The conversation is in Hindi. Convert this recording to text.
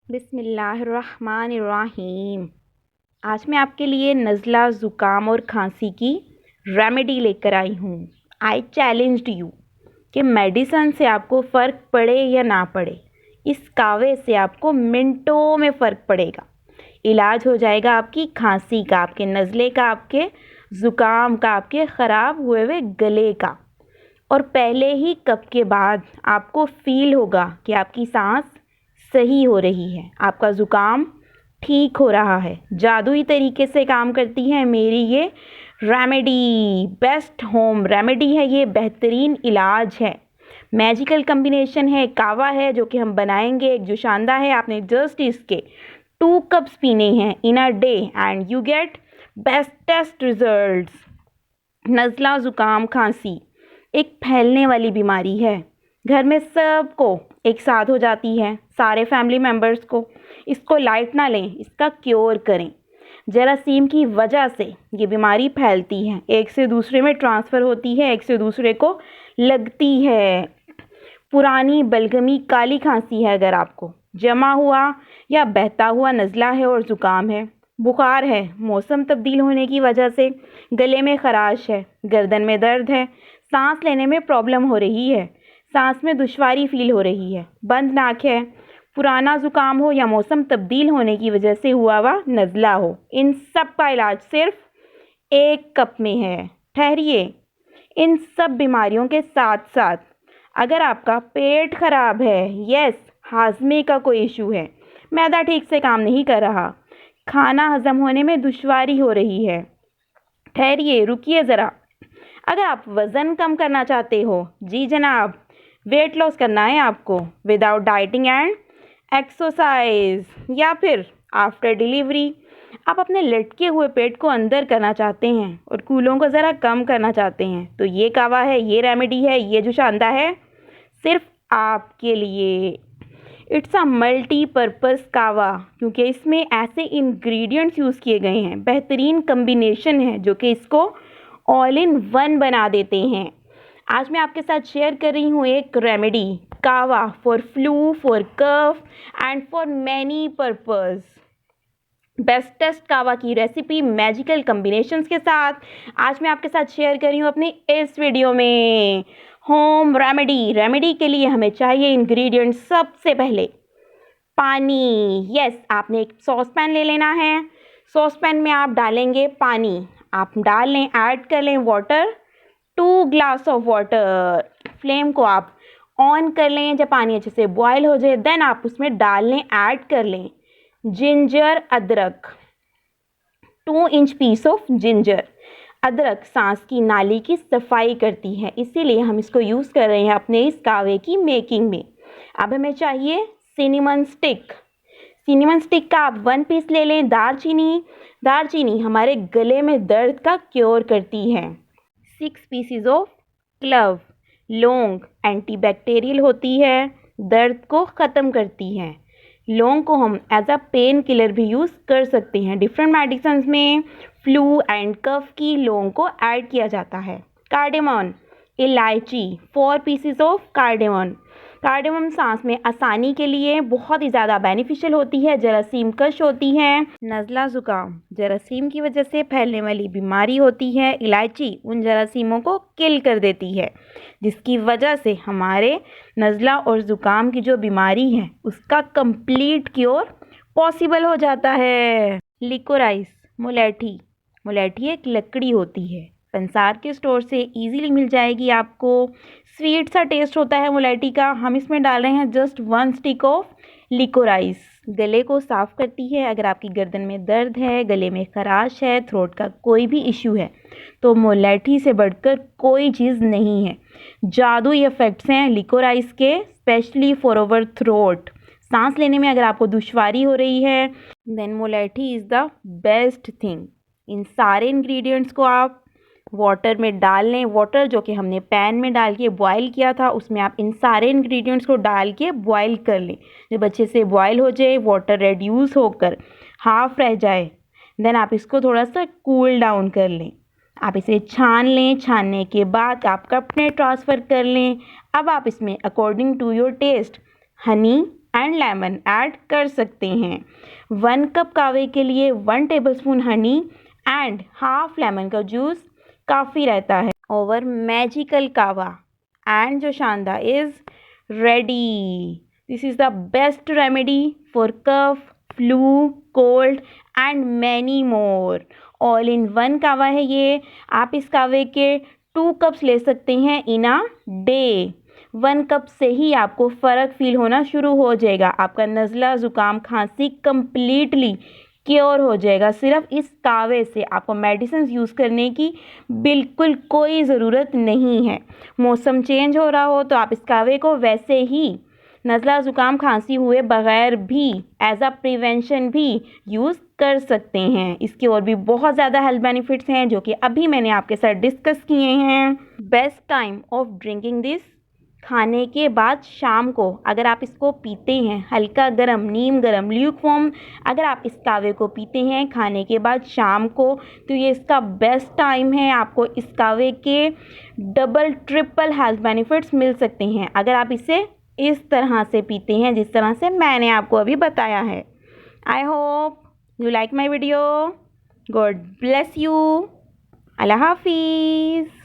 बिस्मिल्लाहिर्रहमानिर्रहीम। आज मैं आपके लिए नज़ला, ज़ुकाम और खांसी की रेमेडी लेकर आई हूँ। आई चैलेंज्ड यू कि मेडिसन से आपको फ़र्क पड़े या ना पड़े, इस कावे से आपको मिनटों में फ़र्क पड़ेगा। इलाज हो जाएगा आपकी खांसी का, आपके नज़ले का, आपके ज़ुकाम का, आपके ख़राब हुए हुए गले का। और पहले ही कप के बाद आपको फ़ील होगा कि आपकी सांस सही हो रही है, आपका ज़ुकाम ठीक हो रहा है। जादुई तरीके से काम करती है मेरी ये रेमेडी। बेस्ट होम रेमेडी है ये, बेहतरीन इलाज है, मैजिकल कम्बिनेशन है, कावा है जो कि हम बनाएंगे। एक जोशांदा है, आपने जस्ट इसके 2 कप्स पीने हैं in a day and you get bestest results. नज़ला, ज़ुकाम, खांसी एक फैलने वाली बीमारी है, घर में सबको एक साथ हो जाती है, सारे फैमिली मेम्बर्स को। इसको लाइट ना लें, इसका क्योर करें। जरासीम की वजह से ये बीमारी फैलती है, एक से दूसरे में ट्रांसफ़र होती है, एक से दूसरे को लगती है। पुरानी बलगमी काली खांसी है, अगर आपको जमा हुआ या बहता हुआ नज़ला है और ज़ुकाम है, बुखार है, मौसम तब्दील होने की वजह से गले में ख़राश है, गर्दन में दर्द है, सांस लेने में प्रॉब्लम हो रही है, सांस में दुश्वारी फील हो रही है, बंद नाक है, पुराना ज़ुकाम हो या मौसम तब्दील होने की वजह से हुआ हुआ नज़ला हो, इन सब का इलाज सिर्फ 1 कप में है। ठहरिए, इन सब बीमारियों के साथ साथ अगर आपका पेट खराब है, यस, हाजमे का कोई इशू है, मैदा ठीक से काम नहीं कर रहा, खाना हजम होने में दुश्वारी हो रही है, ठहरिए, रुकिए ज़रा। अगर आप वज़न कम करना चाहते हो, जी जनाब, वेट लॉस करना है आपको विदाउट डाइटिंग एंड एक्सरसाइज, या फिर आफ्टर डिलीवरी आप अपने लटके हुए पेट को अंदर करना चाहते हैं और कूलों को ज़रा कम करना चाहते हैं, तो ये कावा है, ये रेमेडी है, ये जोशांदा है सिर्फ आपके लिए। इट्स अ मल्टीपर्पज़ कावा, क्योंकि इसमें ऐसे इंग्रेडिएंट्स यूज़ किए गए हैं, बेहतरीन कम्बिनेशन है जो कि इसको ऑल इन वन बना देते हैं। आज मैं आपके साथ शेयर कर रही हूँ एक remedy, kahwa for flu, for cough and for many purpose. Bestest kahwa की रेसिपी मैजिकल कम्बिनेशंस के साथ आज मैं आपके साथ शेयर कर रही हूँ अपनी इस वीडियो में। होम रेमेडी के लिए हमें चाहिए इंग्रेडिएंट्स, सबसे पहले पानी। यस, आपने एक सॉस पैन ले लेना है, सॉस पैन में आप डालेंगे पानी, आप डाल लें, ऐड कर लें water, 2 glass of water. Flame को आप ऑन कर लें, जब पानी अच्छे से बॉयल हो जाए देन आप उसमें डाल लें, ऐड कर लें जिंजर, अदरक, 2 इंच पीस ऑफ जिंजर। अदरक सांस की नाली की सफाई करती है, इसीलिए हम इसको यूज़ कर रहे हैं अपने इस कावे की मेकिंग में। अब हमें चाहिए सिनेमन स्टिक। सिनेमन स्टिक का आप 1 पीस ले लें। दालचीनी हमारे गले में दर्द का क्योर करती है। 6 पीसीज ऑफ क्लव, लौंग एंटीबैक्टीरियल होती है, दर्द को ख़त्म करती है। लौंग को हम एज अ पेन किलर भी यूज़ कर सकते हैं। डिफरेंट मेडिसिन्स में फ्लू एंड कफ की लौंग को ऐड किया जाता है। कार्डेमन, इलायची, 4 पीसीज ऑफ कार्डेमम सांस में आसानी के लिए बहुत ही ज़्यादा बेनिफिशियल होती है, जरासीम कश होती है। नज़ला, ज़ुकाम जरासीम की वजह से फैलने वाली बीमारी होती है। इलायची उन जरासीमों को किल कर देती है, जिसकी वजह से हमारे नज़ला और ज़ुकाम की जो बीमारी है उसका कंप्लीट क्योर पॉसिबल हो जाता है। लिकोराइस, मुलेठी एक लकड़ी होती है, पंसार के स्टोर से इजीली मिल जाएगी आपको। स्वीट सा टेस्ट होता है मुलेठी का। हम इसमें डाल रहे हैं जस्ट 1 स्टिक ऑफ लिकोराइस। गले को साफ़ करती है। अगर आपकी गर्दन में दर्द है, गले में खराश है, थ्रोट का कोई भी इशू है, तो मुलेठी से बढ़कर कोई चीज़ नहीं है। जादुई इफ़ेक्ट्स हैं लिकोराइस के, स्पेशली फॉर आवर थ्रोट। सांस लेने में अगर आपको दुश्वारी हो रही है then mulethi is the best thing. इन सारे इंग्रेडिएंट्स को आप वाटर में डाल लें। वाटर जो कि हमने पैन में डाल के बॉयल किया था, उसमें आप इन सारे इंग्रेडिएंट्स को डाल के बॉयल कर लें। जब अच्छे से बॉयल हो जाए, वाटर रेड्यूस होकर हाफ रह जाए, देन आप इसको थोड़ा सा कूल डाउन कर लें। आप इसे छान लें। छानने के बाद आप कप में ट्रांसफ़र कर लें। अब आप इसमें according to your taste honey and lemon add कर सकते हैं। 1 कप कावे के लिए 1 tablespoon honey and half lemon का जूस काफ़ी रहता है। ओवर मैजिकल कावा एंड जो शानदार is ready. This is the best remedy for cough, flu, cold and many more. All in one kahwa है ये। आप इस कावे के 2 कप्स ले सकते हैं इन अ डे। 1 कप से ही आपको फ़र्क फील होना शुरू हो जाएगा। आपका नज़ला, ज़ुकाम, खांसी कंप्लीटली क्योर हो जाएगा। सिर्फ इस कावे से आपको मेडिसिन यूज़ करने की बिल्कुल कोई ज़रूरत नहीं है। मौसम चेंज हो रहा हो तो आप इस कावे को वैसे ही नज़ला, ज़ुकाम, खांसी हुए बगैर भी एज अ प्रिवेंशन भी यूज़ कर सकते हैं। इसके और भी बहुत ज़्यादा हेल्थ बेनिफिट्स हैं जो कि अभी मैंने आपके साथ डिस्कस किए हैं। Best time of drinking this, खाने के बाद शाम को अगर आप इसको पीते हैं, हल्का गर्म, नीम गर्म, ल्यूकवार्म अगर आप इस कावे को पीते हैं खाने के बाद शाम को, तो ये इसका बेस्ट टाइम है। आपको इस कावे के डबल ट्रिपल हेल्थ बेनिफिट्स मिल सकते हैं अगर आप इसे इस तरह से पीते हैं जिस तरह से मैंने आपको अभी बताया है। I hope you like my video. God bless you. अल्लाह हाफिज़।